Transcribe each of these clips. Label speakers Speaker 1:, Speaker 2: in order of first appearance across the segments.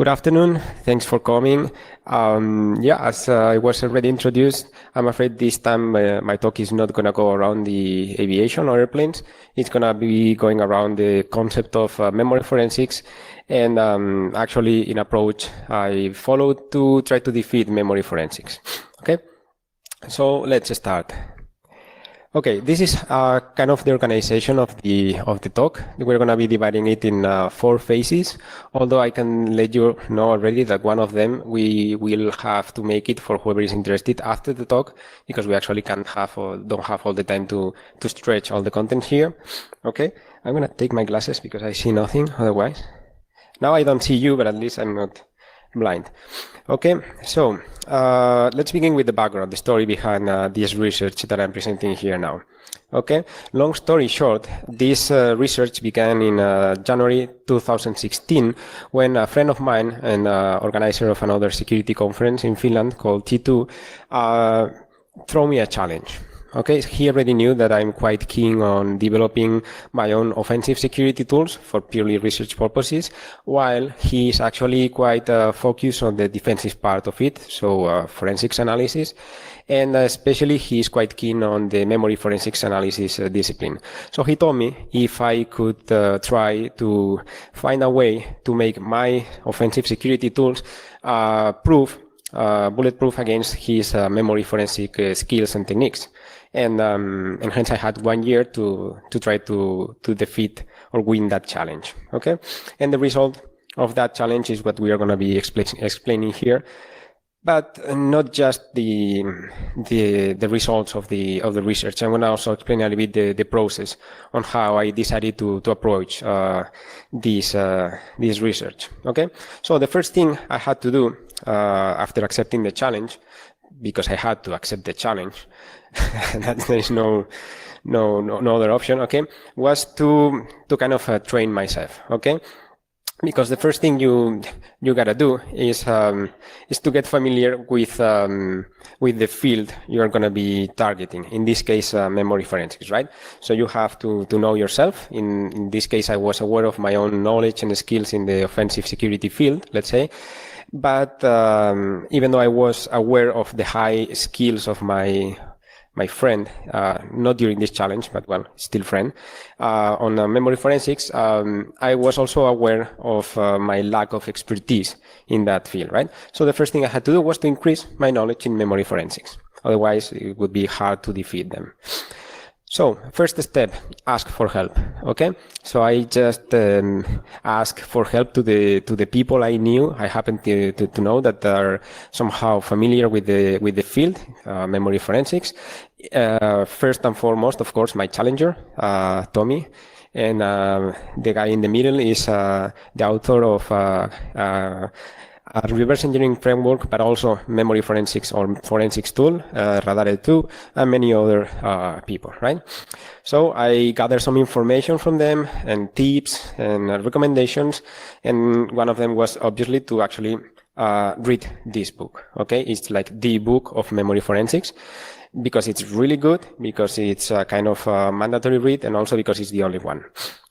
Speaker 1: Good afternoon. Thanks for coming. As I was already introduced, I'm afraid this time my talk is not going to go around the aviation or airplanes. It's going to be going around the concept of memory forensics and actually an approach I followed to try to defeat memory forensics. Okay, so let's start. Okay, this is kind of the organization of the talk. We're going to be dividing it in 4 phases, although I can let you know already that one of them we will have to make it for whoever is interested after the talk, because we actually don't have all the time to stretch all the content here. Okay, I'm going to take my glasses because I see nothing otherwise. Now I don't see you, but at least I'm not blind. Okay, so let's begin with the background, the story behind this research that I'm presenting here now. Okay, long story short, this research began in January 2016 when a friend of mine and organizer of another security conference in Finland called T2 threw me a challenge. Okay, he already knew that I'm quite keen on developing my own offensive security tools for purely research purposes, while he is actually quite focused on the defensive part of it, so forensics analysis, and especially he is quite keen on the memory forensics analysis discipline. So he told me if I could try to find a way to make my offensive security tools bulletproof against his memory forensic skills and techniques. And hence I had 1 year to try to defeat or win that challenge. Okay, and the result of that challenge is what we are going to be explaining here, but not just the results of the research. I'm going to also explain a little bit the process on how I decided to approach this research. Okay, so the first thing I had to do after accepting the challenge, because I had to accept the challenge, there is no other option, okay, was to kind of train myself, okay? Because the first thing you gotta do is to get familiar with the field you are gonna be targeting. In this case, memory forensics, right? So you have to know yourself. In this case, I was aware of my own knowledge and skills in the offensive security field, let's say. But even though I was aware of the high skills of my friend, not during this challenge, but well, still friend, on memory forensics, I was also aware of my lack of expertise in that field, right? So the first thing I had to do was to increase my knowledge in memory forensics. Otherwise, it would be hard to defeat them. So, first step, ask for help, okay? So I just asked for help to the people I knew. I happened to know that are somehow familiar with the field, memory forensics. First and foremost, of course, my challenger, Tommy. And the guy in the middle is the author of a reverse engineering framework, but also memory forensics or forensics tool, Radare 2, and many other people, right? So I gathered some information from them and tips and recommendations, and one of them was obviously to actually read this book, okay? It's like the book of memory forensics, because it's really good, because it's a kind of mandatory read, and also because it's the only one.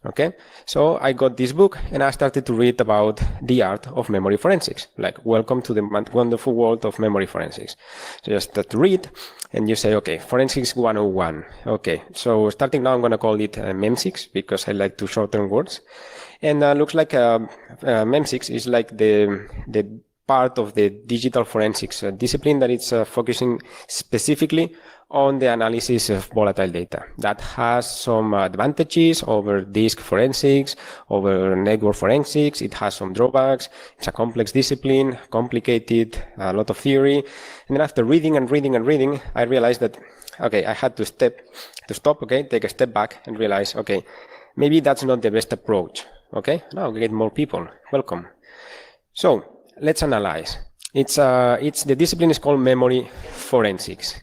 Speaker 1: Okay, so I got this book and I started to read about the art of memory forensics, like welcome to the wonderful world of memory forensics. So just start to read and you say, okay, forensics 101. Okay, so starting now I'm going to call it MEM6 because I like to shorten words. And looks like MEM6 is like the part of the digital forensics discipline that it's focusing specifically on the analysis of volatile data. That has some advantages over disk forensics, over network forensics. It has some drawbacks. It's a complex discipline, complicated, a lot of theory. And then after reading and reading and reading, I realized that, okay, I had to stop, okay, take a step back and realize, okay, maybe that's not the best approach. Okay, now we get more people. Welcome. So let's analyze. The discipline is called memory forensics,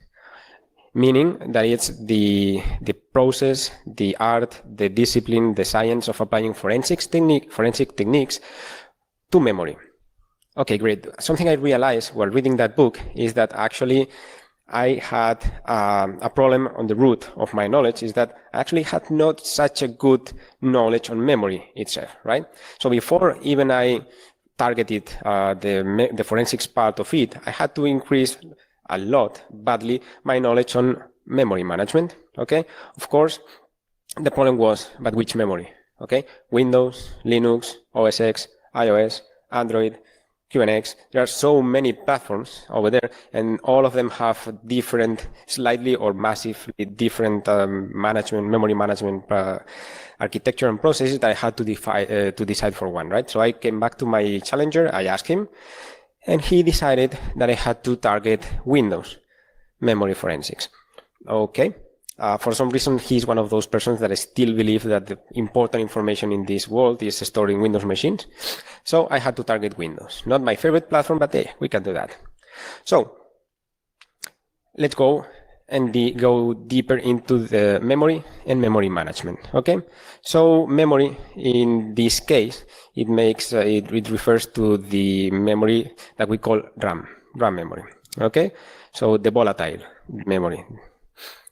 Speaker 1: meaning that it's the process, the art, the discipline, the science of applying forensic techniques to memory. Okay, great. Something I realized while reading that book is that actually I had a problem on the root of my knowledge, is that I actually had not such a good knowledge on memory itself, right? So before even I targeted the forensics part of it, I had to increase a lot, badly, my knowledge on memory management. Okay, of course, the problem was, but which memory? Okay, Windows, Linux, OS X, iOS, Android, QNX. There are so many platforms over there, and all of them have different, slightly or massively different memory management architecture and processes that I had to decide for one, right? So I came back to my challenger, I asked him, and he decided that I had to target Windows memory forensics. Okay. For some reason, he's one of those persons that I still believe that the important information in this world is stored in Windows machines. So I had to target Windows. Not my favorite platform, but hey, we can do that. So let's go and go deeper into the memory and memory management. Okay. So memory, in this case, it refers to the memory that we call RAM memory. Okay. So the volatile memory.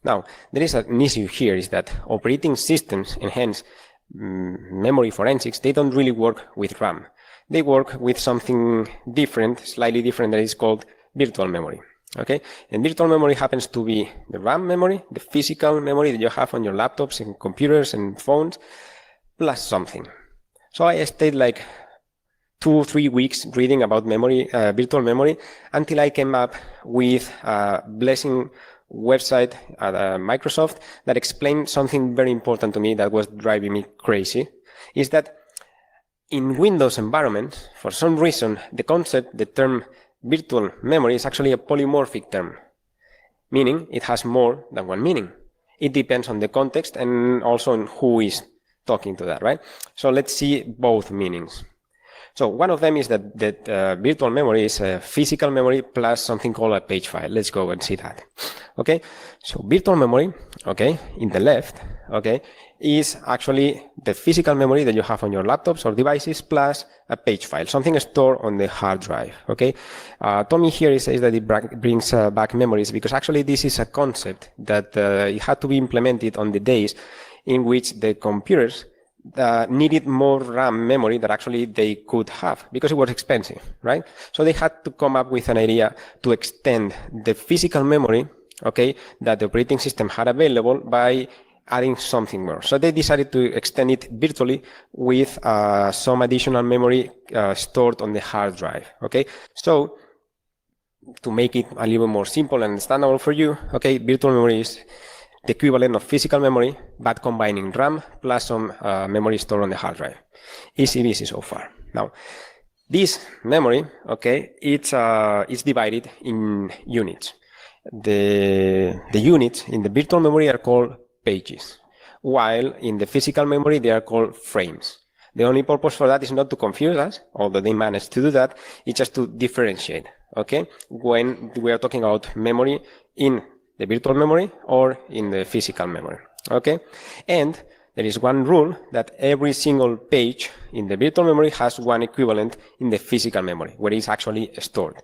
Speaker 1: Now, there is an issue here, is that operating systems, and hence memory forensics, they don't really work with RAM. They work with something different, slightly different, that is called virtual memory. Okay? And virtual memory happens to be the RAM memory, the physical memory that you have on your laptops and computers and phones, plus something. So I stayed like 2 or 3 weeks reading about memory, virtual memory, until I came up with a blessing website at Microsoft that explained something very important to me that was driving me crazy, is that in Windows environments, for some reason, the term virtual memory is actually a polymorphic term, meaning it has more than one meaning. It depends on the context and also on who is talking to that, right? So let's see both meanings. So one of them is that virtual memory is a physical memory plus something called a page file. Let's go and see that. Okay, so virtual memory, okay, in the left, okay, is actually the physical memory that you have on your laptops or devices plus a page file, something stored on the hard drive. Okay, Tommy here says that it brings back memories because actually this is a concept that it had to be implemented on the days in which the computers needed more RAM memory that actually they could have because it was expensive, right? So they had to come up with an idea to extend the physical memory, okay, that the operating system had available by adding something more. So they decided to extend it virtually with some additional memory stored on the hard drive, okay? So to make it a little more simple and understandable for you, okay, virtual memory is the equivalent of physical memory, but combining RAM plus some memory stored on the hard drive. Easy so far. Now, this memory, okay, it's divided in units. The units in the virtual memory are called pages, while in the physical memory they are called frames. The only purpose for that is not to confuse us, although they managed to do that, it's just to differentiate, okay, when we are talking about memory in the virtual memory or in the physical memory, okay? And there is one rule that every single page in the virtual memory has one equivalent in the physical memory, where it's actually stored.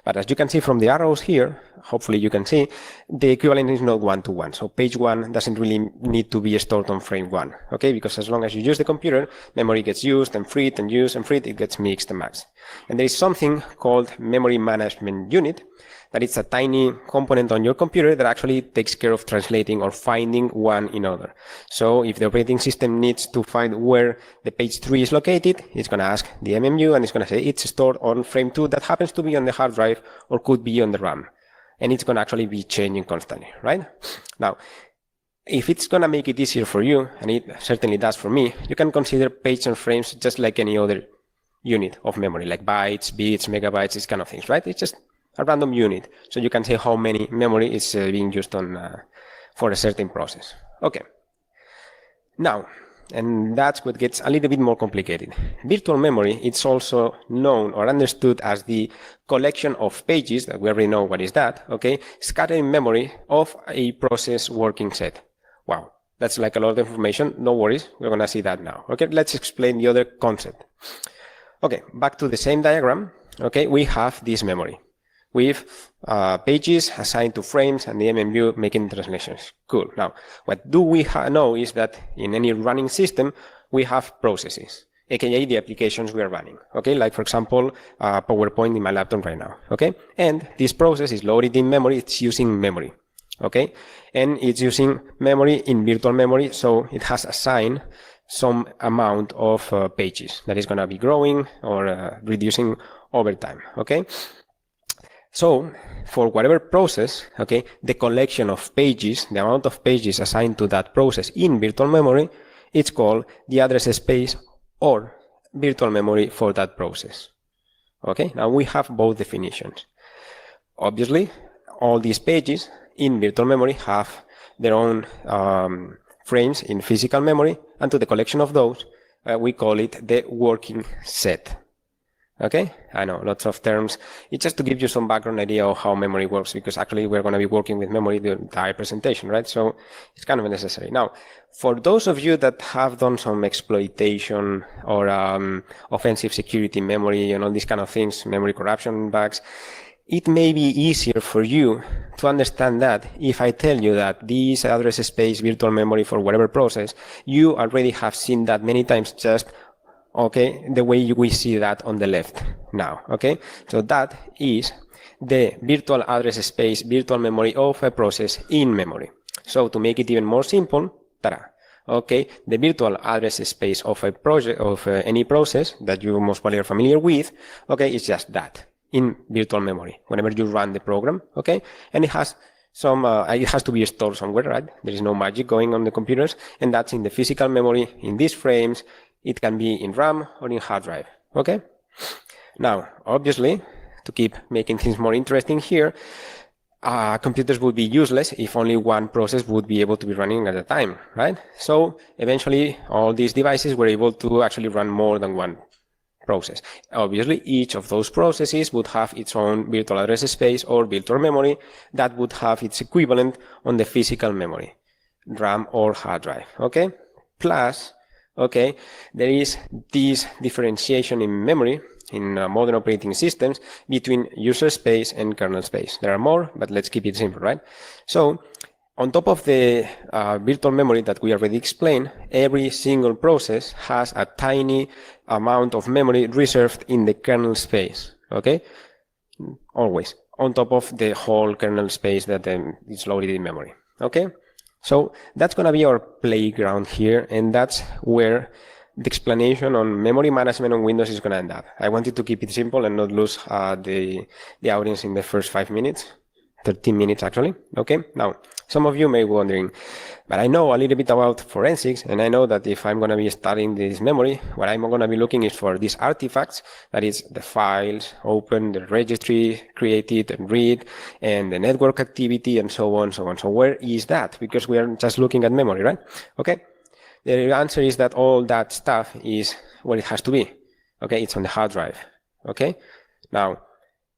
Speaker 1: But as you can see from the arrows here, hopefully you can see, the equivalent is not one-to-one. So page 1 doesn't really need to be stored on frame 1, okay? Because as long as you use the computer, memory gets used and freed and used and freed, it gets mixed and matched. And there is something called memory management unit, that it's a tiny component on your computer that actually takes care of translating or finding one in other. So if the operating system needs to find where the page 3 is located, it's going to ask the MMU and it's going to say it's stored on frame 2 that happens to be on the hard drive or could be on the RAM. And it's going to actually be changing constantly, right? Now, if it's going to make it easier for you, and it certainly does for me, you can consider pages and frames just like any other unit of memory, like bytes, bits, megabytes, these kind of things, right? It's just a random unit. So you can say how many memory is being used on for a certain process. Okay. Now, and that's what gets a little bit more complicated. Virtual memory, it's also known or understood as the collection of pages, that we already know what is that, okay, scattered in memory of a process working set. Wow, that's like a lot of information. No worries, we're going to see that now. Okay, let's explain the other concept. Okay, back to the same diagram. Okay, we have this memory with pages assigned to frames and the MMU making translations. Cool. Now, what do we know is that in any running system, we have processes. aka the applications we are running, okay? Like, for example, PowerPoint in my laptop right now, okay? And this process is loaded in memory. It's using memory, okay? And it's using memory in virtual memory, so it has assigned some amount of pages that is going to be growing or reducing over time, okay? So for whatever process, okay, the collection of pages, the amount of pages assigned to that process in virtual memory, it's called the address space or virtual memory for that process. Okay, now we have both definitions. Obviously, all these pages in virtual memory have their own frames in physical memory, and to the collection of those, we call it the working set. Okay, I know, lots of terms. It's just to give you some background idea of how memory works, because actually we're going to be working with memory the entire presentation, right? So it's kind of necessary. Now, for those of you that have done some exploitation or offensive security memory and all these kind of things, memory corruption bugs, it may be easier for you to understand that if I tell you that this address space virtual memory for whatever process, you already have seen that many times, just okay, the way we see that on the left now, okay? So that is the virtual address space, virtual memory of a process in memory. So to make it even more simple, ta-da, okay, the virtual address space of a project, of any process that you most probably are familiar with, okay, it's just that in virtual memory whenever you run the program, okay? And it has some, it has to be stored somewhere, right? There is no magic going on the computers, and that's in the physical memory, in these frames. It can be in RAM or in hard drive, okay? Now, obviously, to keep making things more interesting here, computers would be useless if only one process would be able to be running at a time, right? So eventually, all these devices were able to actually run more than one process. Obviously, each of those processes would have its own virtual address space or virtual memory that would have its equivalent on the physical memory, RAM or hard drive, okay? Plus, okay, there is this differentiation in memory in modern operating systems between user space and kernel space. There are more, but let's keep it simple, right? So on top of the virtual memory that we already explained, every single process has a tiny amount of memory reserved in the kernel space, okay? Always, on top of the whole kernel space that is loaded in memory, okay? So that's going to be our playground here, and that's where the explanation on memory management on Windows is going to end up. I wanted to keep it simple and not lose the audience in the first 5 minutes, 13 minutes actually. Okay, now some of you may be wondering, but I know a little bit about forensics, and I know that if I'm going to be studying this memory, what I'm going to be looking is for these artifacts, that is the files, open, the registry, created and read, and the network activity, and so on, so on. So where is that? Because we are just looking at memory, right? Okay. The answer is that all that stuff is where it has to be. Okay, it's on the hard drive. Okay. Now,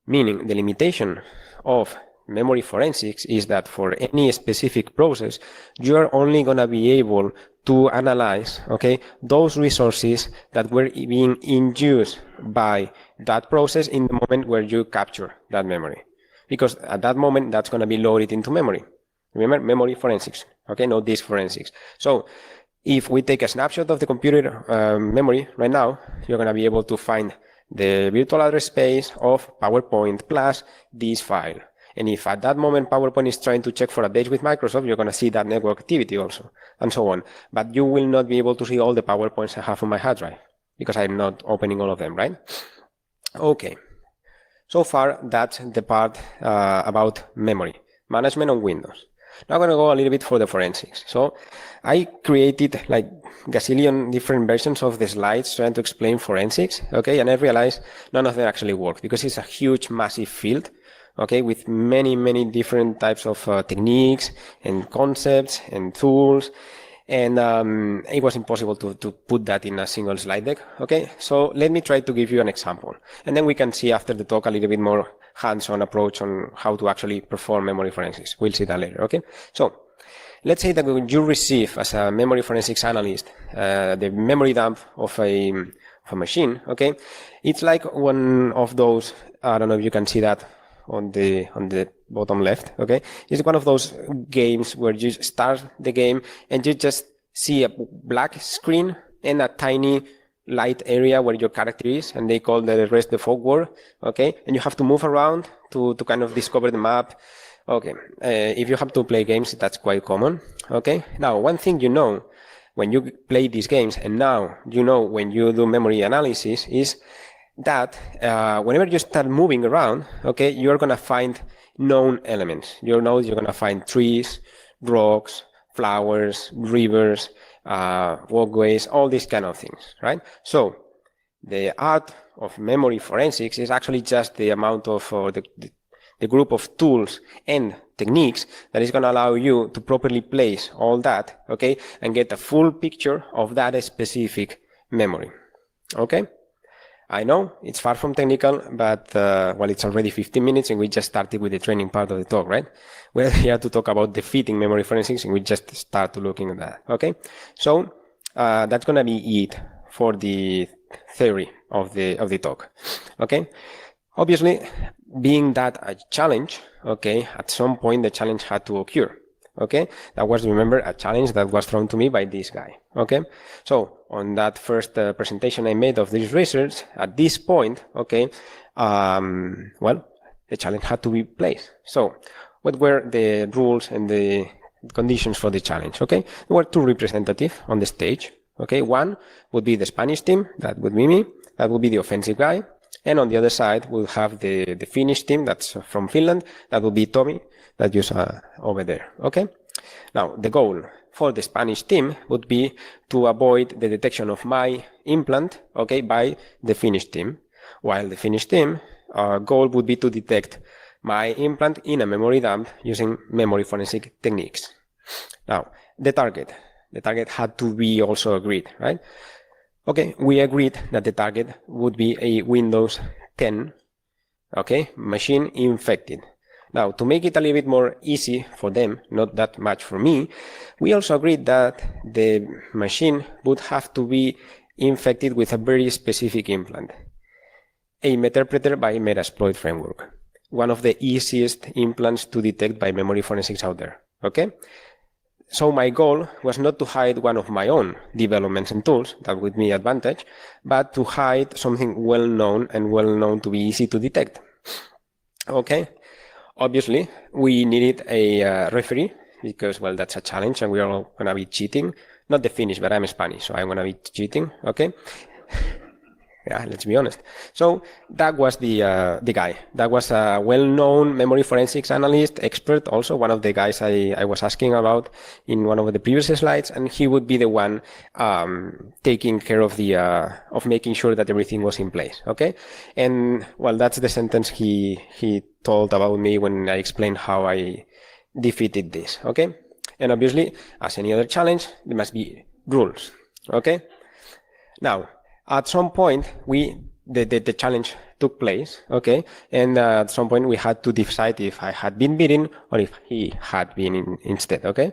Speaker 1: meaning the limitation of memory forensics is that for any specific process, you are only going to be able to analyze, okay, those resources that were being induced by that process in the moment where you capture that memory. Because at that moment, that's going to be loaded into memory. Remember, memory forensics, okay, not disk forensics. So if we take a snapshot of the computer memory right now, you're going to be able to find the virtual address space of PowerPoint plus this file. And if at that moment PowerPoint is trying to check for updates with Microsoft, you're going to see that network activity also, and so on. But you will not be able to see all the PowerPoints I have on my hard drive, because I'm not opening all of them, right? Okay. So far, that's the part about memory management on Windows. Now I'm going to go a little bit for the forensics. So I created like gazillion different versions of the slides trying to explain forensics, okay? And I realized none of them actually work because it's a huge, massive field, okay, with many, many different types of techniques and concepts and tools. And it was impossible to put that in a single slide deck, okay? So let me try to give you an example. And then we can see after the talk a little bit more hands-on approach on how to actually perform memory forensics. We'll see that later, okay? So let's say that when you receive, as a memory forensics analyst, the memory dump of a machine, okay? It's like one of those, I don't know if you can see that on the bottom left, okay? It's one of those games where you start the game and you just see a black screen and a tiny light area where your character is, and they call the rest the fog world, okay? And you have to move around to kind of discover the map. Okay, if you have to play games, that's quite common, okay? Now, one thing you know when you play these games, and now you know when you do memory analysis, is that whenever you start moving around, okay, you're gonna find known elements. You're gonna find trees, rocks, flowers, rivers, walkways, all these kind of things, right? So the art of memory forensics is actually just the amount of the group of tools and techniques that is going to allow you to properly place all that, okay, and get a full picture of that specific memory, okay? I know it's far from technical, but well, it's already 15 minutes and we just started with the training part of the talk, right? We're here to talk about defeating memory forensics and we just start looking at that, okay? So that's going to be it for the theory of the talk, okay? Obviously, being that a challenge, okay, at some point the challenge had to occur, okay? That was, remember, a challenge that was thrown to me by this guy, okay? So on that first presentation I made of this research, at this point, okay, well, the challenge had to be placed. So what were the rules and the conditions for the challenge, okay? There were two representatives on the stage, okay? One would be the Spanish team, that would be me, that would be the offensive guy. And on the other side, we'll have the Finnish team, that's from Finland, that will be Tommy, that you saw over there, okay? Now, the goal for the Spanish team would be to avoid the detection of my implant, okay, by the Finnish team, while the Finnish team goal would be to detect my implant in a memory dump using memory forensic techniques. Now, the target had to be also agreed, right? Okay, we agreed that the target would be a Windows 10, okay, machine infected. Now, to make it a little bit more easy for them, not that much for me, we also agreed that the machine would have to be infected with a very specific implant, a Meterpreter by Metasploit framework, one of the easiest implants to detect by memory forensics out there, okay? So my goal was not to hide one of my own developments and tools, that would be advantage, but to hide something well-known and well-known to be easy to detect. Okay? Obviously, we needed a referee because, well, that's a challenge and we are all going to be cheating. Not the Finnish, but I'm Spanish, so I'm going to be cheating, okay? Yeah, let's be honest. So that was the guy. That was a well-known memory forensics analyst, expert, also one of the guys I was asking about in one of the previous slides, and he would be the one taking care of the of making sure that everything was in place. Okay, and well, that's the sentence he told about me when I explained how I defeated this. Okay, and obviously, as any other challenge, there must be rules. Okay, now. At some point, the challenge took place, okay? And at some point, we had to decide if I had been beaten or if he had been instead, okay?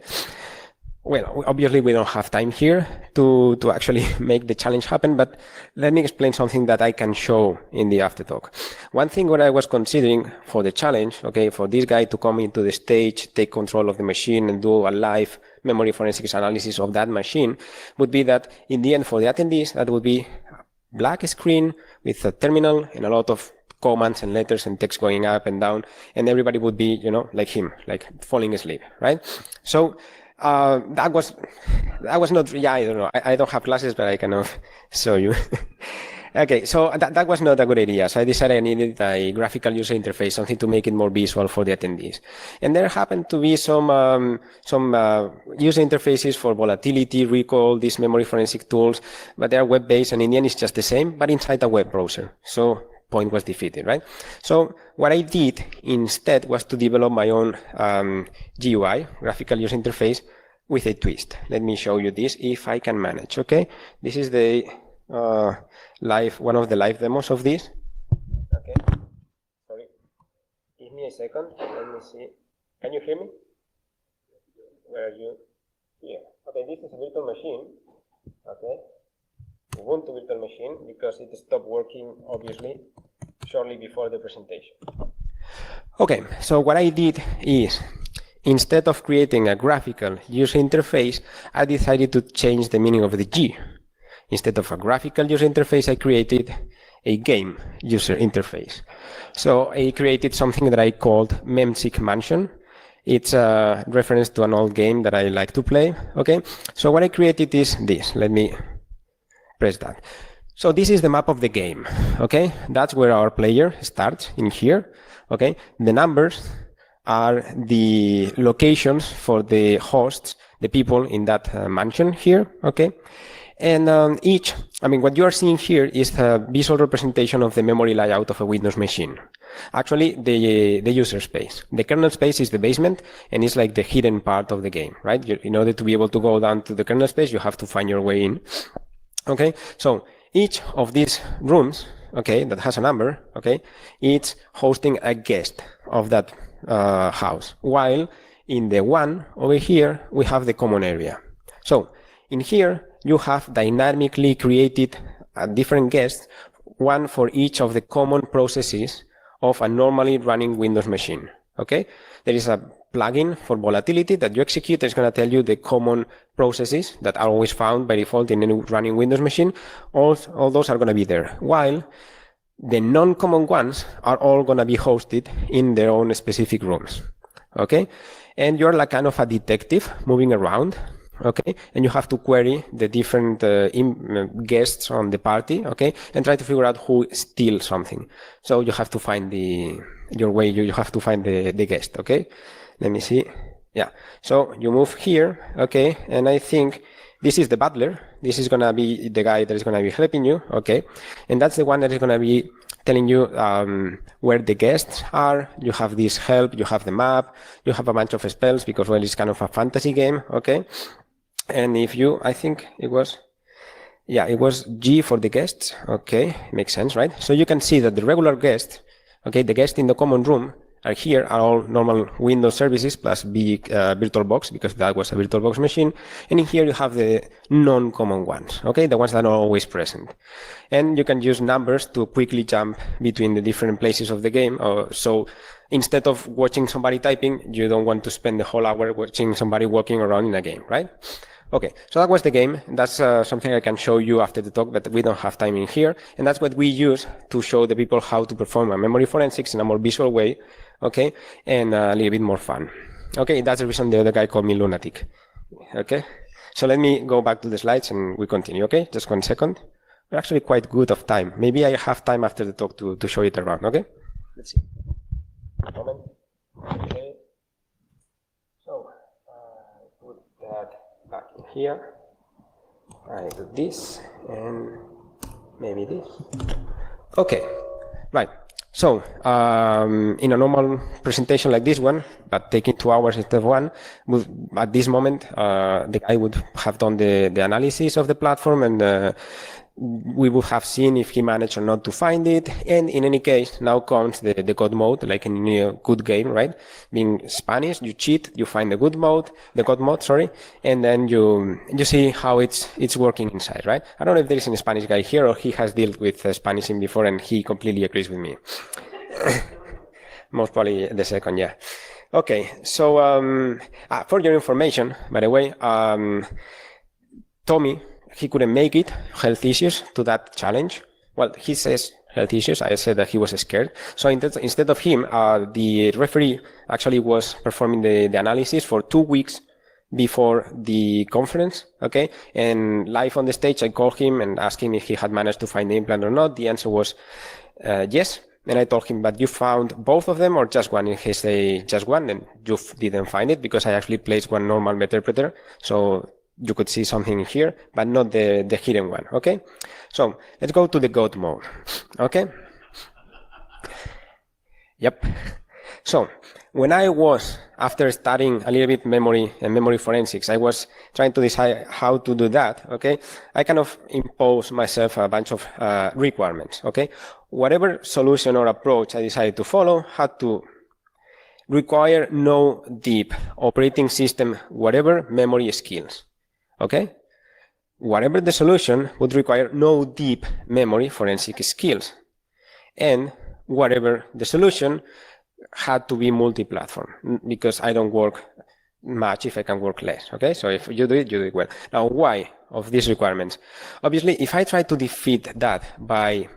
Speaker 1: Well, obviously, we don't have time here to actually make the challenge happen, but let me explain something that I can show in the after talk. One thing what I was considering for the challenge, okay, for this guy to come into the stage, take control of the machine and do a live memory forensics analysis of that machine would be that in the end for the attendees, that would be a black screen with a terminal and a lot of commands and letters and text going up and down, and everybody would be, you know, like him, like falling asleep, right? So that was not, yeah, I don't know. I don't have glasses, but I can show you. Okay, so that was not a good idea. So I decided I needed a graphical user interface, something to make it more visual for the attendees. And there happened to be some user interfaces for volatility, recall, these memory forensic tools, but they are web-based, and in the end it's just the same, but inside a web browser. So point was defeated, right? So what I did instead was to develop my own GUI, graphical user interface, with a twist. Let me show you this if I can manage, okay? This is the one of the live demos of this. Okay, sorry, give me a second, let me see. Can you hear me? Where are you? Here. Okay, this is a virtual machine, okay? Ubuntu virtual machine, because it stopped working, obviously, shortly before the presentation. Okay, so what I did is, instead of creating a graphical user interface, I decided to change the meaning of the G. Instead of a graphical user interface, I created a game user interface. So I created something that I called Memsic Mansion. It's a reference to an old game that I like to play. Okay, so what I created is this. Let me press that. So this is the map of the game. Okay, that's where our player starts in here. Okay, the numbers are the locations for the hosts, the people in that mansion here. Okay, and what you are seeing here is a visual representation of the memory layout of a Windows machine. Actually, the user space. The kernel space is the basement, and it's like the hidden part of the game, right? In order to be able to go down to the kernel space, you have to find your way in. Okay, so each of these rooms, okay, that has a number, okay, it's hosting a guest of that house, while in the one over here, we have the common area. So in here, you have dynamically created a different guest, one for each of the common processes of a normally running Windows machine. Okay, there is a plugin for volatility that you execute. It's going to tell you the common processes that are always found by default in any running Windows machine. All those are going to be there, while the non-common ones are all going to be hosted in their own specific rooms. Okay, and you're like kind of a detective moving around. Okay, and you have to query the different guests on the party, okay, and try to figure out who steals something. So you have to find your way, you have to find the guest, okay? Let me see. Yeah, so you move here, okay, and I think this is the butler. This is going to be the guy that is going to be helping you, okay? And that's the one that is going to be telling you where the guests are. You have this help, you have the map, you have a bunch of spells because, well, it's kind of a fantasy game, okay? And if you, I think it was G for the guests. Okay, makes sense, right? So you can see that the regular guest, okay, the guest in the common room are all normal Windows services plus big VirtualBox, because that was a VirtualBox machine. And in here you have the non-common ones, okay, the ones that are always present. And you can use numbers to quickly jump between the different places of the game. So instead of watching somebody typing, you don't want to spend the whole hour watching somebody walking around in a game, right? Okay, so that was the game. That's something I can show you after the talk, but we don't have time in here. And that's what we use to show the people how to perform a memory forensics in a more visual way, okay, and a little bit more fun. Okay, that's the reason the other guy called me lunatic. Okay, so let me go back to the slides and we continue, okay? Just 1 second. We're actually quite good of time. Maybe I have time after the talk to show it around, okay? Let's see. Okay. So, put that back in here. I do this and maybe this. Okay, right. So, in a normal presentation like this one, but taking 2 hours instead of 1, at this moment, the guy would have done the analysis of the platform, and we would have seen if he managed or not to find it. And in any case, now comes the God mode, like in a good game, right? Being Spanish, you cheat, you find the God mode, and then you see how it's working inside, right? I don't know if there is a Spanish guy here or he has dealt with Spanish in before and he completely agrees with me. Most probably the second, yeah. Okay, so for your information, by the way, Tommy, he couldn't make it, health issues, to that challenge. Well, he says health issues. I said that he was scared. So instead of him, the referee actually was performing the analysis for 2 weeks before the conference, okay? And live on the stage, I called him and asked him if he had managed to find the implant or not. The answer was yes. And I told him, but you found both of them or just one? And he said, just one. And you didn't find it because I actually placed one normal interpreter. So you could see something here, but not the hidden one, okay? So let's go to the God mode, okay? Yep. So when I was, after studying a little bit memory and memory forensics, I was trying to decide how to do that, okay? I kind of imposed myself a bunch of requirements, okay? Whatever solution or approach I decided to follow had to require no deep operating system, whatever memory skills. Okay? Whatever the solution would require no deep memory forensic skills. And whatever the solution had to be multi-platform, because I don't work much if I can work less. Okay, so if you do it well. Now, why of these requirements? Obviously, if I try to defeat that by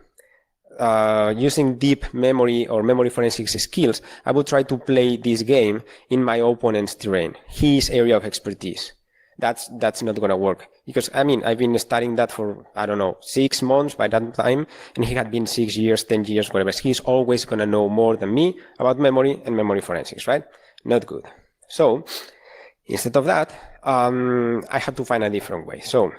Speaker 1: using deep memory or memory forensics skills, I would try to play this game in my opponent's terrain, his area of expertise. That's not going to work, because I mean, I've been studying that for, I don't know, 6 months by that time, and he had been 6 years, 10 years, whatever. He's always going to know more than me about memory and memory forensics, right? Not good. So instead of that, I had to find a different way. So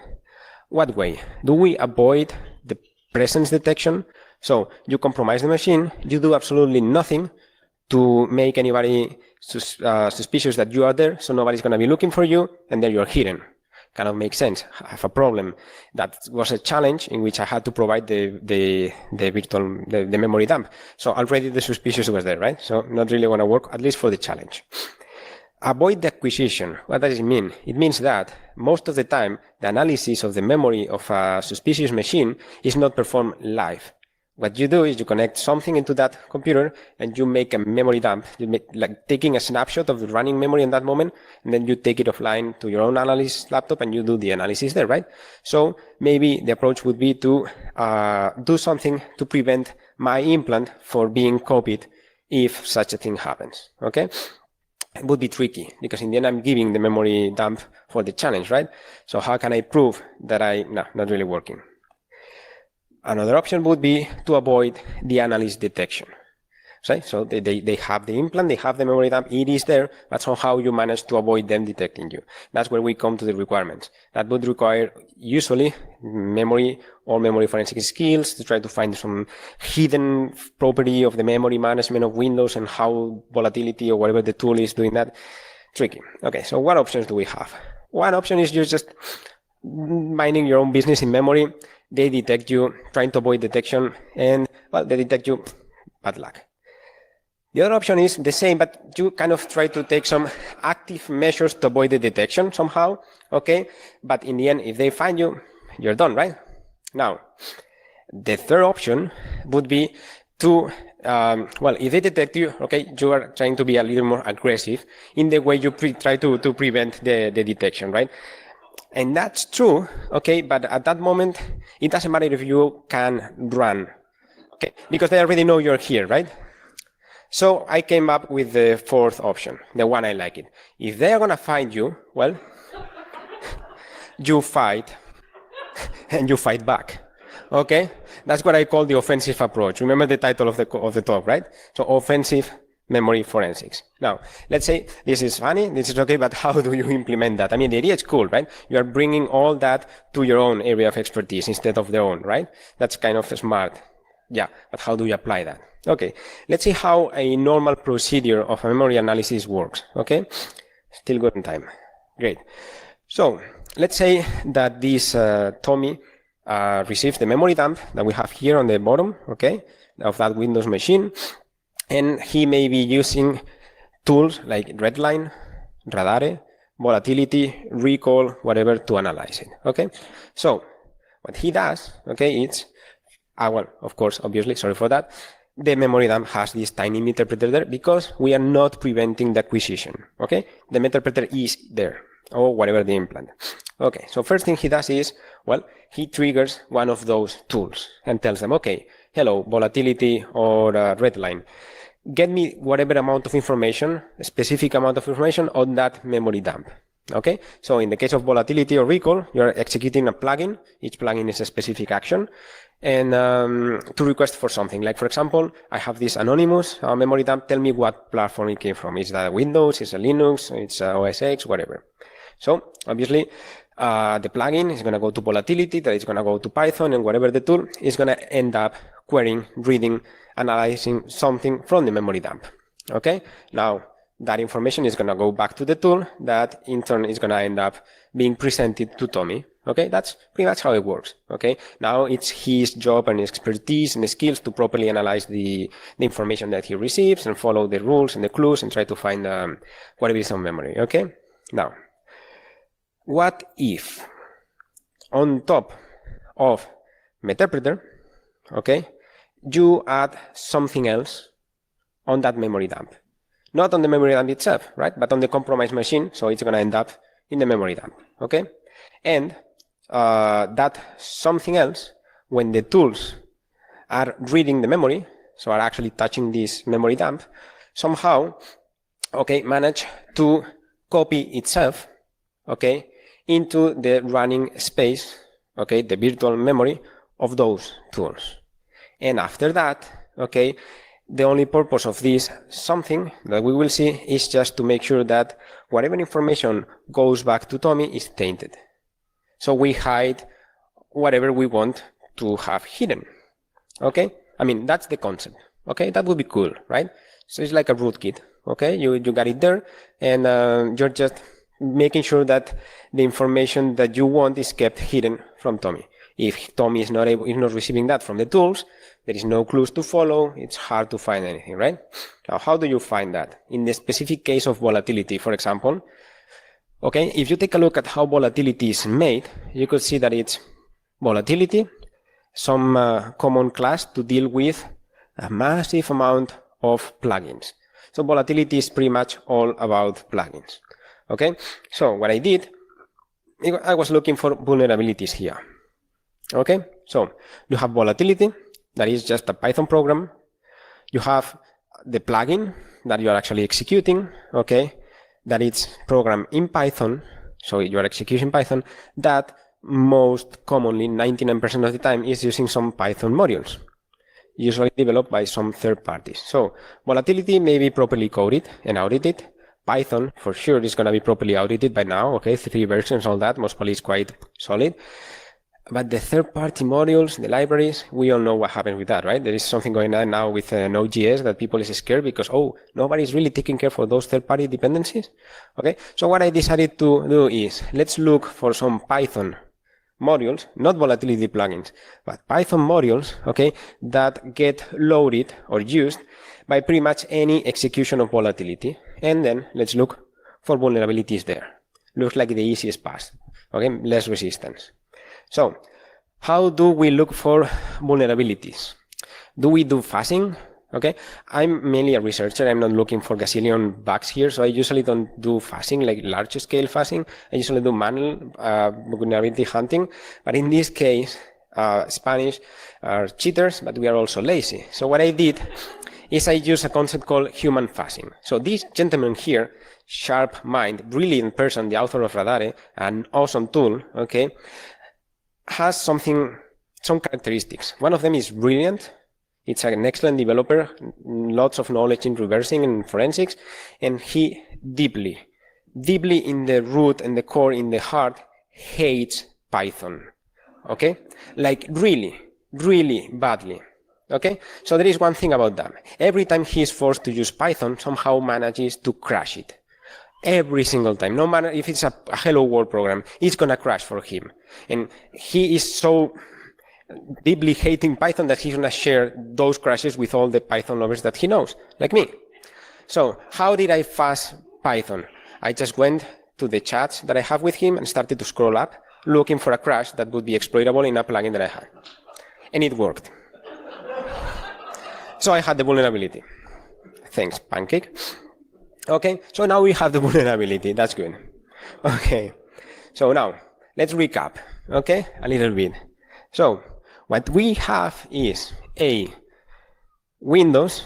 Speaker 1: what way? Do we avoid the presence detection? So you compromise the machine, you do absolutely nothing to make anybody suspicious that you are there, so nobody's going to be looking for you, and then you're hidden. Kind of makes sense. I have a problem. That was a challenge in which I had to provide the memory dump. So already the suspicious was there, right? So not really going to work, at least for the challenge. Avoid the acquisition. What does it mean? It means that most of the time, the analysis of the memory of a suspicious machine is not performed live. What you do is you connect something into that computer and you make a memory dump. You make, like taking a snapshot of the running memory in that moment, and then you take it offline to your own analysis laptop and you do the analysis there, right? So maybe the approach would be to do something to prevent my implant for being copied if such a thing happens, okay? It would be tricky because in the end I'm giving the memory dump for the challenge, right? So how can I prove that not really working? Another option would be to avoid the analyst detection. Right? So they have the implant, they have the memory dump, it is there, but somehow you manage to avoid them detecting you. That's where we come to the requirements. That would require usually memory or memory forensic skills to try to find some hidden property of the memory management of Windows and how volatility or whatever the tool is doing that. Tricky. Okay, so what options do we have? One option is you're just minding your own business in memory. They detect you, trying to avoid detection, and, well, they detect you, bad luck. The other option is the same, but you kind of try to take some active measures to avoid the detection somehow, okay? But in the end, if they find you, you're done, right? Now, the third option would be to, well, if they detect you, okay, you are trying to be a little more aggressive in the way you try to prevent the detection, right? And that's true, okay, but at that moment, it doesn't matter if you can run, okay, because they already know you're here, right? So I came up with the fourth option, the one I like it. If they are going to find you, well, you fight, and you fight back, okay? That's what I call the offensive approach. Remember the title of the talk, right? So offensive memory forensics. Now, let's say this is funny, this is okay, but how do you implement that? I mean, the idea is cool, right? You are bringing all that to your own area of expertise instead of their own, right? That's kind of smart. Yeah, but how do you apply that? Okay, let's see how a normal procedure of a memory analysis works, okay? Still good on time. Great. So, let's say that this Tommy receives the memory dump that we have here on the bottom, okay, of that Windows machine. And he may be using tools like Redline, Radare, volatility, recall, whatever to analyze it, okay? So what he does, okay, it's, well, of course, obviously, sorry for that, the memory dump has this tiny interpreter there because we are not preventing the acquisition, okay? The interpreter is there, or whatever the implant. Okay, so first thing he does is, well, he triggers one of those tools and tells them, okay, hello, volatility or Redline, get me whatever amount of information, a specific amount of information on that memory dump. Okay, so in the case of volatility or recall, you're executing a plugin. Each plugin is a specific action, and to request for something. Like, for example, I have this anonymous memory dump. Tell me what platform it came from. Is that Windows? Is it Linux? It's OS X? Whatever. So obviously, the plugin is going to go to volatility. That is going to go to Python, and whatever the tool is going to end up querying, reading, analyzing something from the memory dump. Okay, now that information is going to go back to the tool that in turn is going to end up being presented to Tommy. Okay, that's pretty much how it works. Okay, now it's his job and expertise and skills to properly analyze the information that he receives and follow the rules and the clues and try to find whatever is on memory. Okay, now what if on top of Meterpreter, okay, you add something else on that memory dump? not on the memory dump itself, right? But on the compromised machine, so it's going to end up in the memory dump, okay? And that something else, when the tools are reading the memory, so are actually touching this memory dump, somehow, okay, manage to copy itself, okay, into the running space, okay, the virtual memory of those tools. And after that, okay, the only purpose of this something that we will see is just to make sure that whatever information goes back to Tommy is tainted. So we hide whatever we want to have hidden. Okay? I mean, that's the concept. Okay? That would be cool, right? So it's like a rootkit. Okay? You got it there, and you're just making sure that the information that you want is kept hidden from Tommy. If Tommy is not receiving that from the tools, there is no clues to follow. It's hard to find anything, right? Now, how do you find that? In the specific case of volatility, for example, okay, if you take a look at how volatility is made, you could see that it's volatility, some common class to deal with a massive amount of plugins. So volatility is pretty much all about plugins. Okay, so what I did, I was looking for vulnerabilities here. Okay, so you have volatility, that is just a Python program. You have the plugin that you are actually executing, okay, that it's programmed in Python, so you are executing Python, that most commonly, 99% of the time, is using some Python modules, usually developed by some third parties. So volatility may be properly coded and audited. Python, for sure, is going to be properly audited by now, okay, 3 versions, all that, most probably is quite solid. But the third-party modules, the libraries, we all know what happens with that, right? There is something going on now with Node.js that people is scared because, oh, nobody's really taking care for those third-party dependencies. Okay, so what I decided to do is, let's look for some Python modules, not volatility plugins, but Python modules, okay, that get loaded or used by pretty much any execution of volatility. And then let's look for vulnerabilities there. Looks like the easiest path, okay, less resistance. So, how do we look for vulnerabilities? Do we do fuzzing? Okay, I'm mainly a researcher. I'm not looking for gazillion bugs here, so I usually don't do fuzzing, like large-scale fuzzing. I usually do manual vulnerability hunting. But in this case, Spanish are cheaters, but we are also lazy. So what I did is I use a concept called human fuzzing. So this gentleman here, sharp mind, brilliant person, the author of Radare, an awesome tool, okay, has some characteristics. One of them is brilliant. It's an excellent developer, lots of knowledge in reversing and forensics, and he deeply in the root and the core, in the heart, hates Python. Okay? Like really, really badly. Okay? So there is one thing about that. Every time he is forced to use Python, somehow manages to crash it. Every single time, no matter if it's a hello world program, it's gonna crash for him. And he is so deeply hating Python that he's gonna share those crashes with all the Python lovers that he knows, like me. So how did I fuzz Python? I just went to the chats that I have with him and started to scroll up, looking for a crash that would be exploitable in a plugin that I had. And it worked. So I had the vulnerability. Thanks, Pancake. Okay, so now we have the vulnerability. That's good. Okay, so now let's recap, okay, a little bit. So what we have is a Windows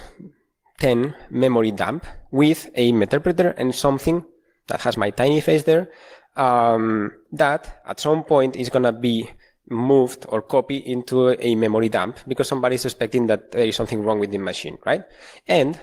Speaker 1: 10 memory dump with a meterpreter and something that has my tiny face there, that at some point is going to be moved or copied into a memory dump because somebody is suspecting that there is something wrong with the machine, right? And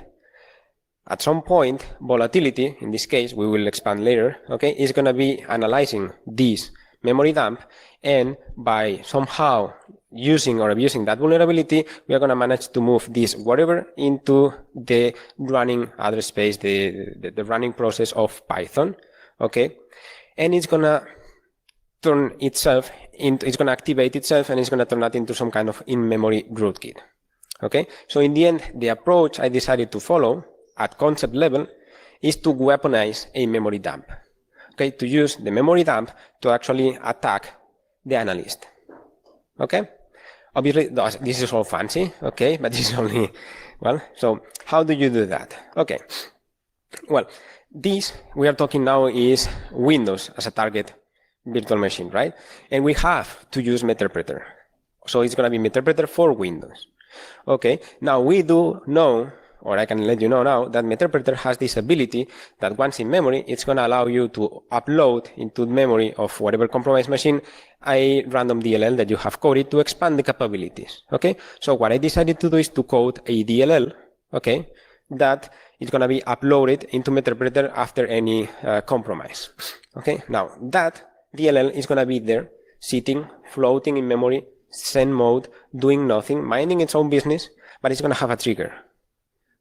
Speaker 1: at some point, volatility, in this case, we will expand later, okay, is going to be analyzing this memory dump, and by somehow using or abusing that vulnerability, we are going to manage to move this whatever into the running address space, the running process of Python, okay, and it's going to turn itself into, it's going to activate itself, and it's going to turn that into some kind of in-memory rootkit, okay. So in the end, the approach I decided to follow at concept level is to weaponize a memory dump, okay, to use the memory dump to actually attack the analyst, okay. Obviously, this is all fancy, okay, but this is only, well, so how do you do that? Okay, Well, this we are talking now is Windows as a target virtual machine, right? And we have to use Meterpreter. So it's going to be Meterpreter for Windows. Okay, now we do know, or I can let you know now, that Meterpreter has this ability that once in memory, it's going to allow you to upload into memory of whatever compromised machine a random DLL that you have coded to expand the capabilities. Okay, so what I decided to do is to code a DLL, okay, that is going to be uploaded into Meterpreter after any compromise. Okay, now that DLL is going to be there, sitting, floating in memory, send mode, doing nothing, minding its own business, but it's going to have a trigger.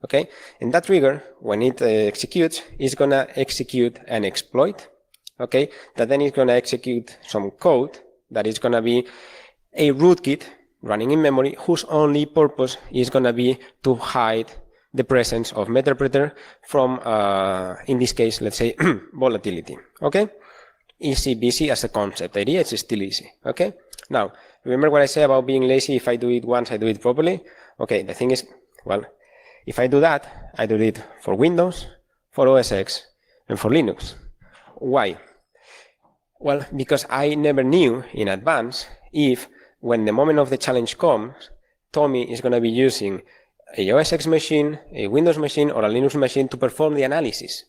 Speaker 1: Okay, and that trigger, when it executes, is going to execute an exploit. Okay, that then is going to execute some code that is going to be a rootkit running in memory, whose only purpose is going to be to hide the presence of Meterpreter from, in this case, let's say, volatility. Okay, easy busy as a concept. The idea is still easy. Okay, now remember what I said about being lazy. If I do it once, I do it properly. Okay, the thing is, well, if I do that, I do it for Windows, for OS X, and for Linux. Why? Well, because I never knew in advance if, when the moment of the challenge comes, Tommy is going to be using a OS X machine, a Windows machine, or a Linux machine to perform the analysis.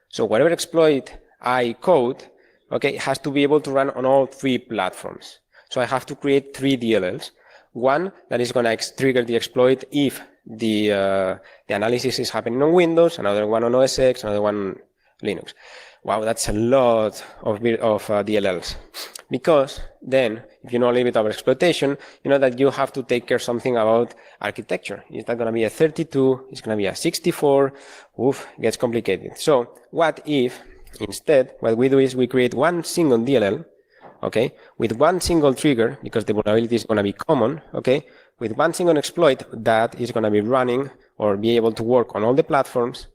Speaker 1: So whatever exploit I code, okay, has to be able to run on all three platforms. So I have to create three DLLs. One that is going to trigger the exploit if the analysis is happening on Windows, another one on OS X, another one on Linux. Wow, that's a lot of DLLs. Because then, if you know a little bit about exploitation, you know that you have to take care of something about architecture. Is that going to be a 32? It's going to be a 64? Oof, it gets complicated. So what if, instead, what we do is we create one single DLL, okay, with one single trigger, because the vulnerability is going to be common, okay, with one single exploit that is going to be running or be able to work on all the platforms,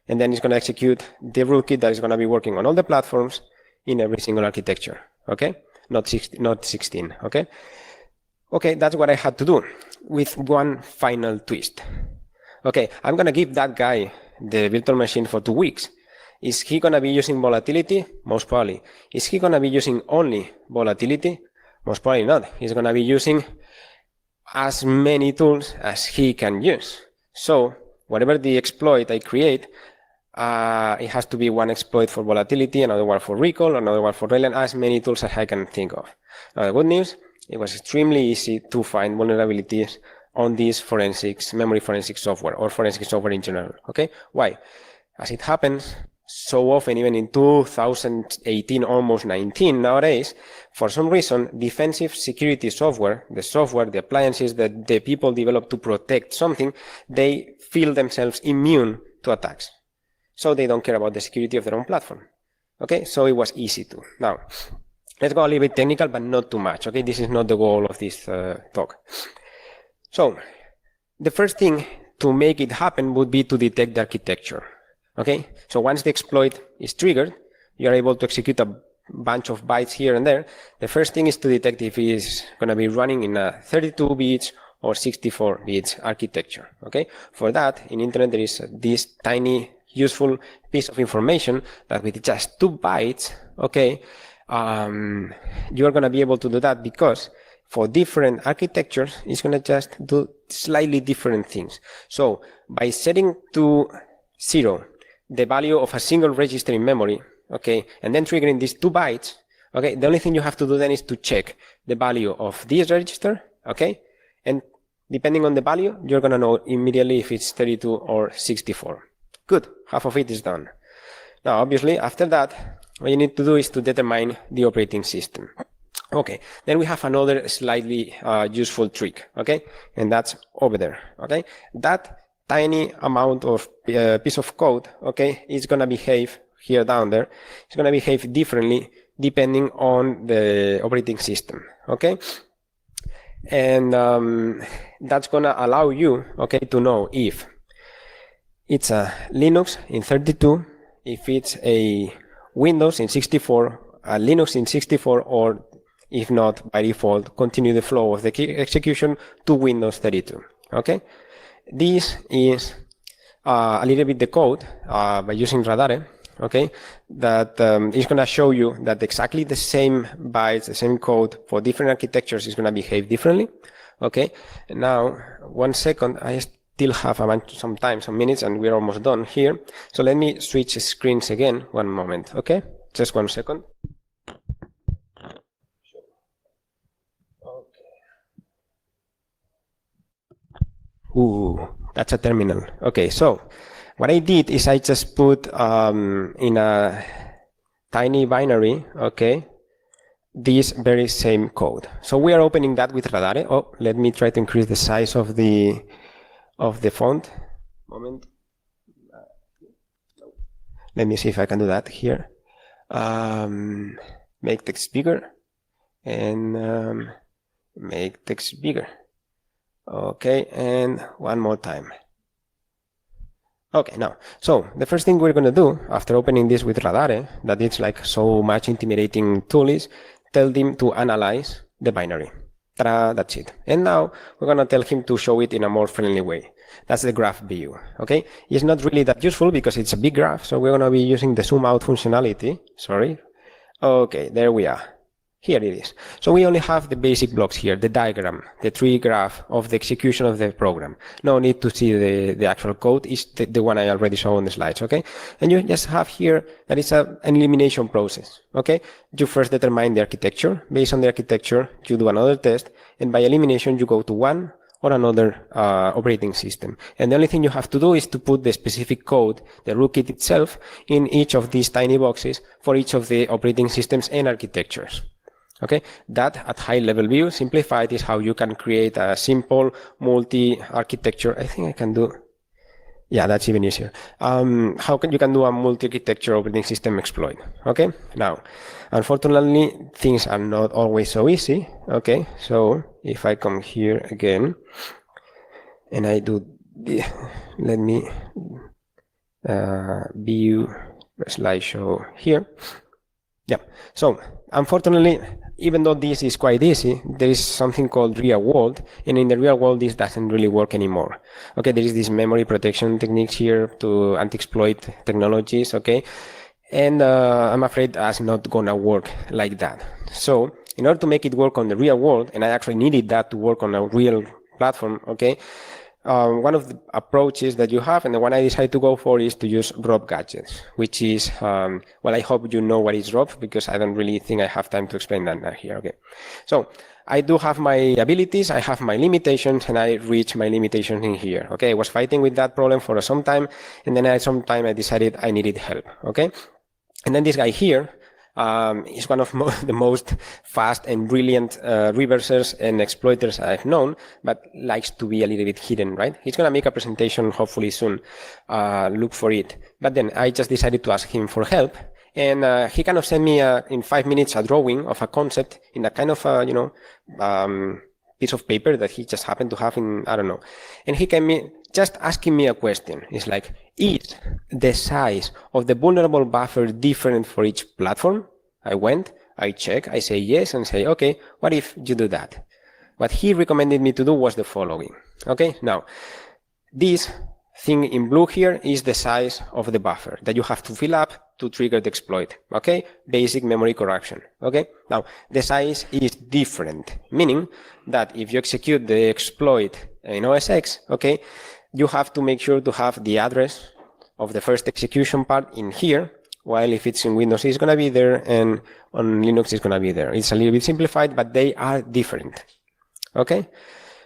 Speaker 1: and then it's going to execute the rootkit that is going to be working on all the platforms in every single architecture, okay? Not 16, okay? Okay, that's what I had to do, with one final twist. Okay, I'm going to give that guy the virtual machine for 2 weeks. Is he going to be using volatility? Most probably. Is he going to be using only volatility? Most probably not. He's going to be using as many tools as he can use. So whatever the exploit I create, it has to be one exploit for volatility, another one for recall, another one for Raylan, as many tools as I can think of. Now, the good news, it was extremely easy to find vulnerabilities on this memory forensic software, or forensic software in general. Okay? Why? As it happens so often, even in 2018, almost 19 nowadays, for some reason, defensive security software, the appliances that the people develop to protect something, they feel themselves immune to attacks. So they don't care about the security of their own platform. Okay, so it was easy to. Now, let's go a little bit technical, but not too much. Okay, this is not the goal of this talk. So, the first thing to make it happen would be to detect the architecture. Okay, so once the exploit is triggered, you are able to execute a bunch of bytes here and there. The first thing is to detect if it is going to be running in a 32 bits or 64 bits architecture. Okay, for that, in internet there is this tiny useful piece of information that with just 2 bytes, okay, you're going to be able to do that, because for different architectures, it's going to just do slightly different things. So by setting to 0 the value of a single register in memory, okay, and then triggering these 2 bytes, okay, the only thing you have to do then is to check the value of this register, okay, and depending on the value, you're going to know immediately if it's 32 or 64. Good, half of it is done. Now, obviously, after that, what you need to do is to determine the operating system. Okay, then we have another slightly useful trick, okay, and that's over there, okay. That tiny amount of piece of code, okay, is going to behave here down there. It's going to behave differently depending on the operating system, okay. And that's going to allow you, okay, to know if it's a Linux in 32, if it's a Windows in 64, a Linux in 64, or if not, by default, continue the flow of the execution to Windows 32, okay? This is a little bit the code by using Radare, okay, that is going to show you that exactly the same bytes, the same code for different architectures is going to behave differently, okay. Now, 1 second, I still have some time, some minutes, and we're almost done here. So let me switch screens again. 1 moment, okay? Just 1 second. Ooh, that's a terminal. Okay, so what I did is I just put in a tiny binary, okay, this very same code. So we are opening that with Radare. Oh, let me try to increase the size of the font. Moment. Let me see if I can do that here. Make text bigger and make text bigger. Okay, and one more time. Okay, now, so the first thing we're going to do after opening this with Radare, that it's like so much intimidating tool, is tell them to analyze the binary. Ta-da, that's it. And now we're going to tell him to show it in a more friendly way. That's the graph view, okay? It's not really that useful because it's a big graph, so we're going to be using the zoom out functionality. Sorry. Okay, there we are. Here it is. So we only have the basic blocks here, the diagram, the tree graph of the execution of the program. No need to see the actual code. It's the one I already saw on the slides, okay? And you just have here that it's an elimination process, okay? You first determine the architecture. Based on the architecture, you do another test. And by elimination, you go to one or another operating system. And the only thing you have to do is to put the specific code, the rootkit itself, in each of these tiny boxes for each of the operating systems and architectures. Okay, that at high level view, simplified, is how you can create a simple multi-architecture. I think I can do, yeah, that's even easier. How can you do a multi-architecture operating system exploit? Okay, now, unfortunately, things are not always so easy. Okay, so if I come here again, and I do, let me view slideshow here. Yeah, so unfortunately, even though this is quite easy, there is something called real world, and in the real world, this doesn't really work anymore. Okay, there is this memory protection techniques here to anti-exploit technologies, okay, and I'm afraid that's not gonna work like that. So in order to make it work on the real world, and I actually needed that to work on a real platform, okay, one of the approaches that you have, and the one I decided to go for, is to use ROP gadgets, which is, well, I hope you know what is ROP, because I don't really think I have time to explain that here, okay? So I do have my abilities, I have my limitations, and I reach my limitations in here, okay? I was fighting with that problem for some time, and then at some time I decided I needed help, okay? And then this guy here, is one of the most fast and brilliant reversers and exploiters I've known, but likes to be a little bit hidden, right? He's going to make a presentation hopefully soon. Look for it. But then I just decided to ask him for help. And he kind of sent me, in 5 minutes, a drawing of a concept in a kind of, piece of paper that he just happened to have in, I don't know. And he came just asking me a question. It's like, is the size of the vulnerable buffer different for each platform? I went, I check, I say yes, and say, okay, what if you do that? What he recommended me to do was the following. Okay, now, this thing in blue here is the size of the buffer that you have to fill up to trigger the exploit. Okay, basic memory corruption. Okay, now, the size is different, meaning that if you execute the exploit in OS X, okay, you have to make sure to have the address of the first execution part in here, while if it's in Windows, it's going to be there, and on Linux, it's going to be there. It's a little bit simplified, but they are different. Okay?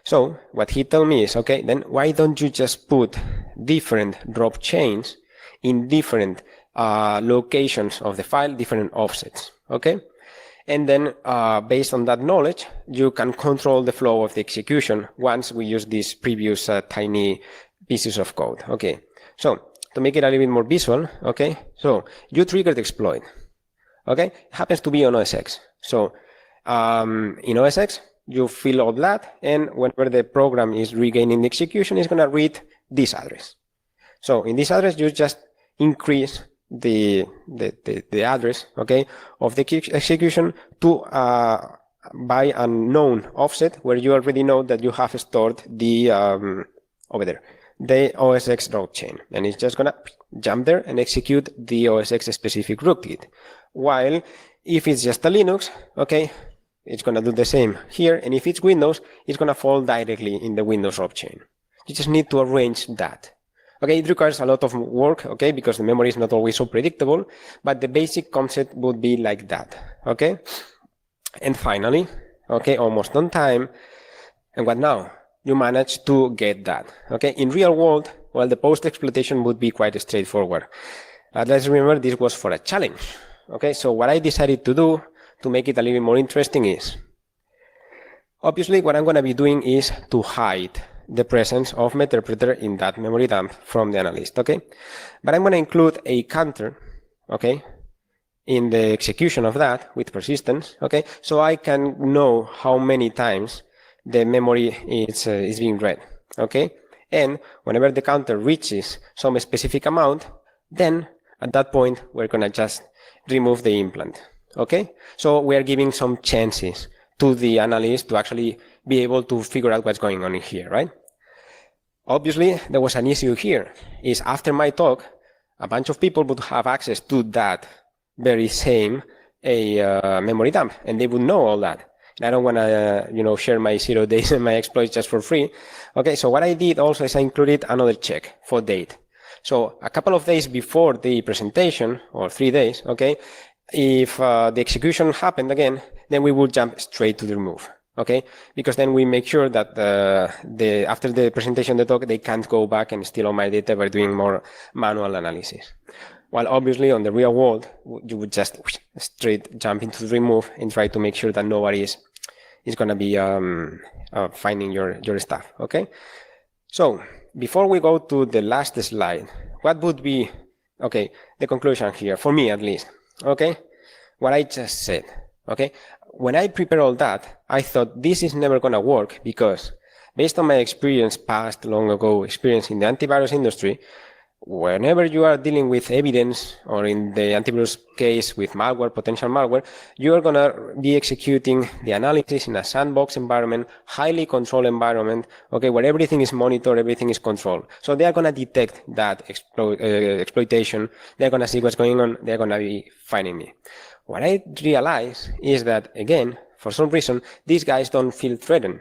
Speaker 1: So what he told me is, okay, then why don't you just put different drop chains in different locations of the file, different offsets, okay? And then based on that knowledge, you can control the flow of the execution once we use these previous tiny pieces of code, okay? So to make it a little bit more visual, okay? So you trigger the exploit, okay? It happens to be on OS X. So in OS X, you fill all that, and whenever the program is regaining the execution, it's going to read this address. So in this address, you just increase the address, okay, of the execution to by a known offset where you already know that you have stored the over there the OSX route chain. And it's just going to jump there and execute the OSX specific rootkit. While if it's just a Linux, okay, it's going to do the same here. And if it's Windows, it's going to fall directly in the Windows route chain. You just need to arrange that. Okay, it requires a lot of work, okay, because the memory is not always so predictable, but the basic concept would be like that, okay? And finally, okay, almost on time. And what now? You manage to get that, okay? In real world, well, the post-exploitation would be quite straightforward. Let's remember this was for a challenge, okay? So what I decided to do to make it a little more interesting is, obviously what I'm going to be doing is to hide the presence of Meterpreter in that memory dump from the analyst, okay? But I'm going to include a counter, okay, in the execution of that with persistence, okay? So I can know how many times the memory is being read, okay? And whenever the counter reaches some specific amount, then at that point, we're going to just remove the implant, okay? So we are giving some chances to the analyst to actually be able to figure out what's going on in here, right? Obviously, there was an issue here, is after my talk, a bunch of people would have access to that very same memory dump, and they would know all that. And I don't want to, share my 0 days and my exploits just for free. Okay, so what I did also is I included another check for date. So a couple of days before the presentation, or 3 days, okay, if the execution happened again, then we will jump straight to the remove. Okay, because then we make sure that after the presentation, the talk, they can't go back and steal all my data by doing more manual analysis. While obviously on the real world, you would just straight jump into the remove and try to make sure that nobody is going to be finding your stuff. Okay, so before we go to the last slide, what would be the conclusion here for me at least? Okay, what I just said. Okay. When I prepare all that, I thought this is never going to work because based on my experience, long ago experience in the antivirus industry, whenever you are dealing with evidence or in the antivirus case with malware, potential malware, you are going to be executing the analysis in a sandbox environment, highly controlled environment, okay, where everything is monitored, everything is controlled. So they are going to detect that exploitation. They're going to see what's going on. They're going to be finding me. What I realize is that, again, for some reason, these guys don't feel threatened.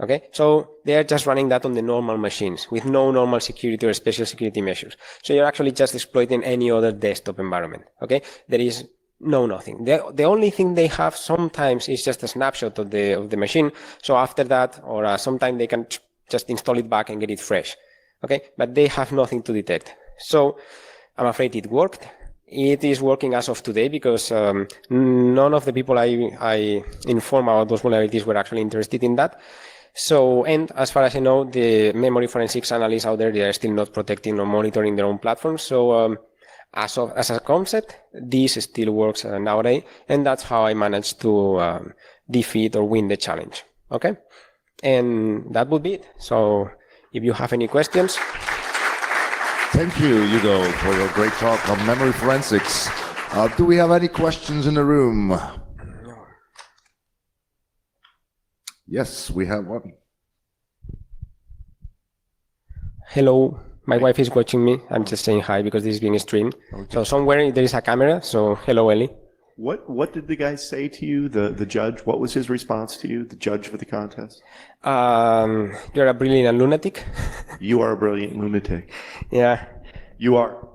Speaker 1: Okay, so they are just running that on the normal machines with no normal security or special security measures. So you're actually just exploiting any other desktop environment. Okay, there is nothing. The only thing they have sometimes is just a snapshot of the machine. So after that, or sometime they can just install it back and get it fresh. Okay, but they have nothing to detect. So I'm afraid it worked. It is working as of today because none of the people I informed about those vulnerabilities were actually interested in that. So, and as far as I know, the memory forensics analysts out there, they are still not protecting or monitoring their own platforms. So, as a concept, this still works nowadays, and that's how I managed to defeat or win the challenge. Okay, and that would be it. So, if you have any questions.
Speaker 2: Thank you, Hugo, for your great talk on memory forensics. Do we have any questions in the room? Yes, we have one.
Speaker 1: Hello, my wife is watching me. I'm just saying hi because this is being streamed. Okay. So somewhere there is a camera. So hello, Ellie.
Speaker 3: What did the guy say to you, the judge? What was his response to you, the judge for the contest?
Speaker 1: You're a brilliant lunatic.
Speaker 3: You are a brilliant lunatic.
Speaker 1: Yeah.
Speaker 3: You are.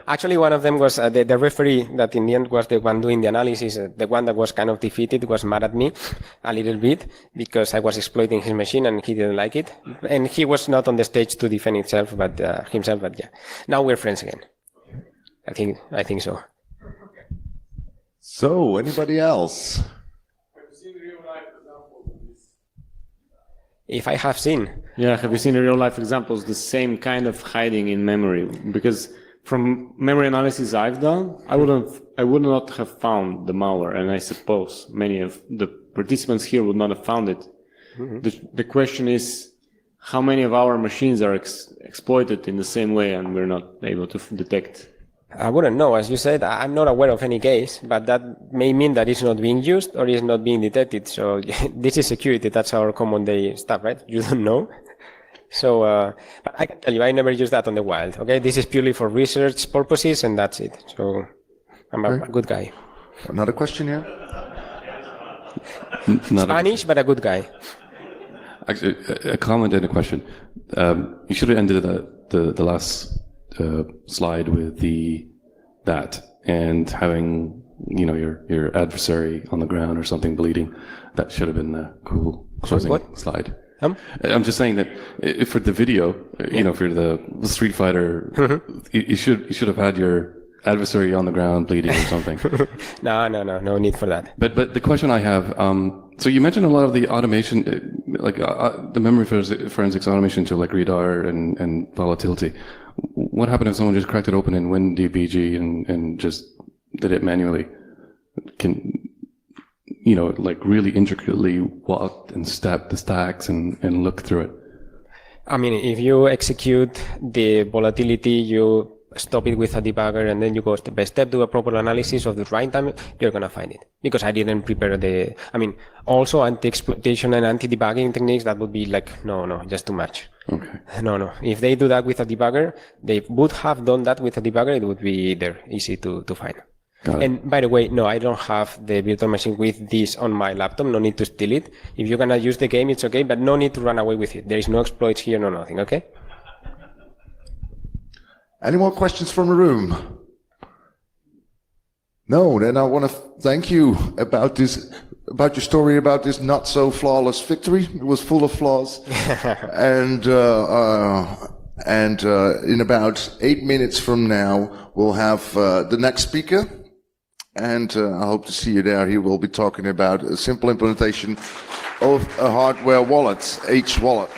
Speaker 1: Actually, one of them was the referee that in the end was the one doing the analysis. The one that was kind of defeated was mad at me a little bit because I was exploiting his machine and he didn't like it. And he was not on the stage to defend himself, but yeah. Now we're friends again. I think so.
Speaker 2: So, anybody else?
Speaker 4: Have you seen real life examples of this?
Speaker 1: If I have seen.
Speaker 4: Yeah, have you seen real life examples, the same kind of hiding in memory? Because from memory analysis I've done, I would not have found the malware, and I suppose many of the participants here would not have found it. Mm-hmm. The question is, how many of our machines are exploited in the same way and we're not able to detect?
Speaker 1: I wouldn't know. As you said, I'm not aware of any case, but that may mean that it's not being used or it's not being detected. So this is security. That's our common day stuff, right? You don't know. So, but I can tell you, I never use that on the wild. Okay, this is purely for research purposes, and that's it. So, I'm a good guy.
Speaker 2: Another question here?
Speaker 1: Spanish, but a good guy.
Speaker 5: Actually, a comment and a question. You should have ended the last slide with that and having your adversary on the ground or something bleeding. That should have been the cool closing slide. I'm just saying that if for the video, for the Street Fighter, you should have had your adversary on the ground bleeding or something.
Speaker 1: No need for that.
Speaker 5: But the question I have, so you mentioned a lot of the automation, the memory forensics automation to like radar and volatility. What happened if someone just cracked it open in WinDBG and just did it manually? Can like really intricately walk and step the stacks and look through it?
Speaker 1: I mean, if you execute the volatility, you stop it with a debugger, and then you go step by step, do a proper analysis of the runtime, you're going to find it. Because I didn't prepare also anti-exploitation and anti-debugging techniques, that would be like, no, just too much.
Speaker 5: Okay.
Speaker 1: No. If they do that with a debugger, they would have done that with a debugger, it would be there, easy to find.
Speaker 5: Got it.
Speaker 1: And by the way, no, I don't have the virtual machine with this on my laptop. No need to steal it. If you're going to use the game, it's okay, but no need to run away with it. There is no exploits here, no nothing, okay?
Speaker 2: Any more questions from the room? No, then I want to thank you about your story about this not so flawless victory. It was full of flaws. and in about 8 minutes from now, we'll have the next speaker. And I hope to see you there. He will be talking about a simple implementation of a hardware wallet, H wallet.